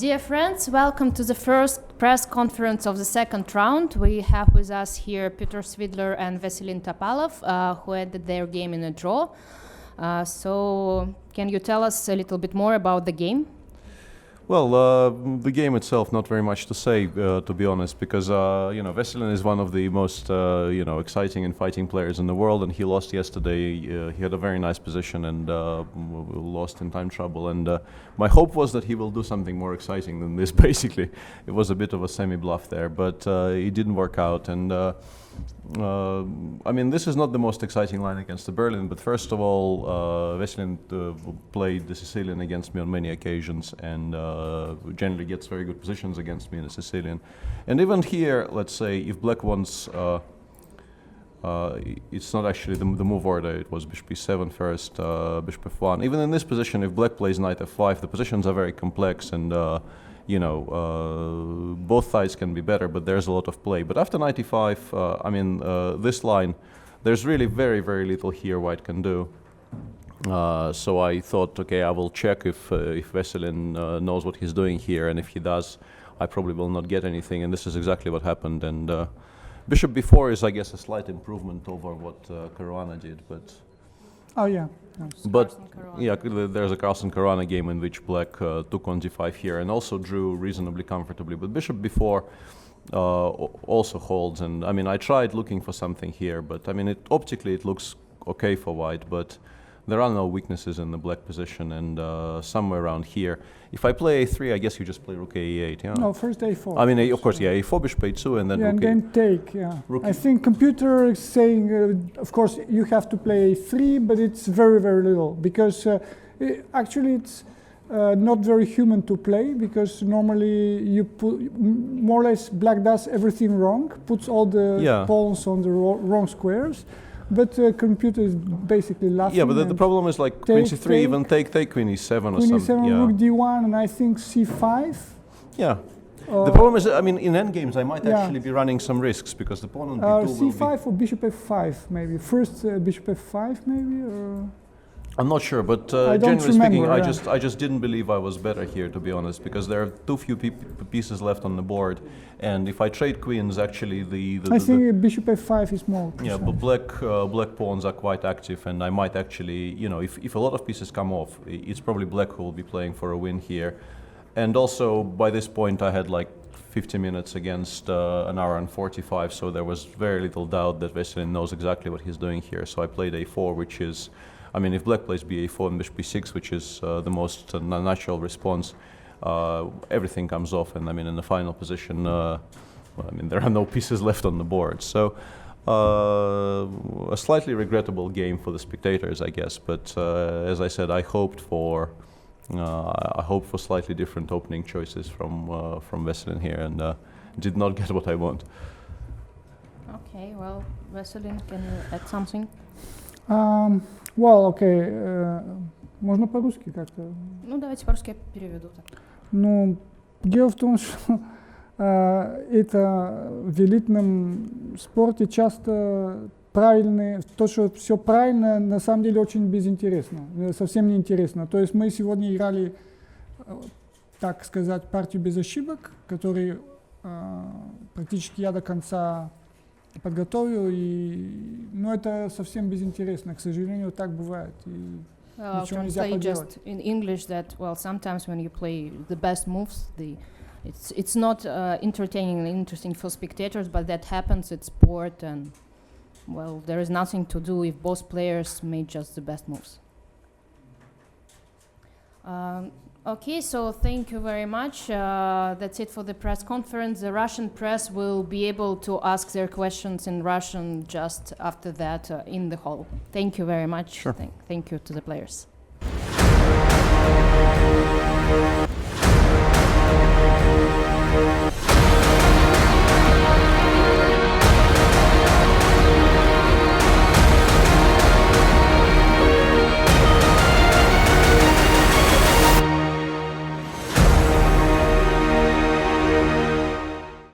Dear friends, welcome to the first press conference of the second round. We have with us here Peter Svidler and Veselin Topalov, who ended their game in a draw. So can you tell us a little bit more about the game? Well, the game itself, not very much to say, to be honest, because Veselin is one of the most exciting and fighting players in the world, and he lost yesterday. He had a very nice position and lost in time trouble. And my hope was that he will do something more exciting than this. Basically, it was a bit of a semi-bluff there, but it didn't work out. And this is not the most exciting line against the Berlin, but first of all, Veselin played the Sicilian against me on many occasions and generally gets very good positions against me in the Sicilian. And even here, let's say, if Black wants, it's not actually the move order, it was Bishop e7 first, Bishop f1. Even in this position, if Black plays Knight f5, the positions are very complex and both sides can be better, but there's a lot of play. But after Knight e5, this line, there's really very, very little here White can do. So I thought, okay, I will check if Veselin knows what he's doing here, and if he does, I probably will not get anything, and this is exactly what happened. And Bishop b4 is, I guess, a slight improvement over what Caruana did, but... Oh, yeah. But yeah, there's a Carlsen Caruana game in which Black took on d5 here and also drew reasonably comfortably. But Bishop b4 also holds, and I tried looking for something here, but optically it looks okay for White, but there are no weaknesses in the Black position, and somewhere around here. If I play a3, I guess you just play rook a8, yeah? No, first a4. Of course, yeah, a4, bishop a2, and then rook and then take, yeah. I think computer is saying, of course, you have to play a3, but it's very, very little, because actually it's not very human to play, because normally you put, more or less, Black does everything wrong, puts all the pawns on the wrong squares. But computer is basically laughing. Yeah, but the problem is like queen c3, even take queen e7 or something. Queen e7, rook d1, and I think c5. Yeah. The problem is, in endgames I might actually be running some risks because the pawn on b2 will c5 or bishop f5, maybe. First bishop f5, maybe? Or I'm not sure, but generally speaking, I just didn't believe I was better here, to be honest, because there are too few pieces left on the board, and if I trade queens, actually I think bishop f5 is more. Yeah, but black pawns are quite active, and I might actually, if a lot of pieces come off, it's probably Black who will be playing for a win here, and also by this point I had like 50 minutes against an hour and 45, so there was very little doubt that Veselin knows exactly what he's doing here. So I played a4, which is. If Black plays ba4 and bishop b6, which is the most natural response, everything comes off, and in the final position, there are no pieces left on the board. So a slightly regrettable game for the spectators, I guess. But as I said, I hoped for slightly different opening choices from Veselin here, and did not get what I want. Okay, well, Veselin, can you add something? Well, okay, можно по-русски как-то? Давайте по-русски я переведу так. Дело в том, что это в элитном спорте часто правильные, то, что все правильно, на самом деле очень безинтересно, совсем неинтересно. То есть мы сегодня играли, так сказать, партию без ошибок, который практически я до конца подготовил, но это совсем безинтересно, к сожалению, так бывает. I'll translate just in English that, well, sometimes when you play the best moves, it's not entertaining and interesting for spectators, but that happens, it's sport, and, well, there is nothing to do if both players made just the best moves. Okay, so thank you very much. That's it for the press conference. The Russian press will be able to ask their questions in Russian just after that in the hall. Thank you very much. Sure. Thank you to the players.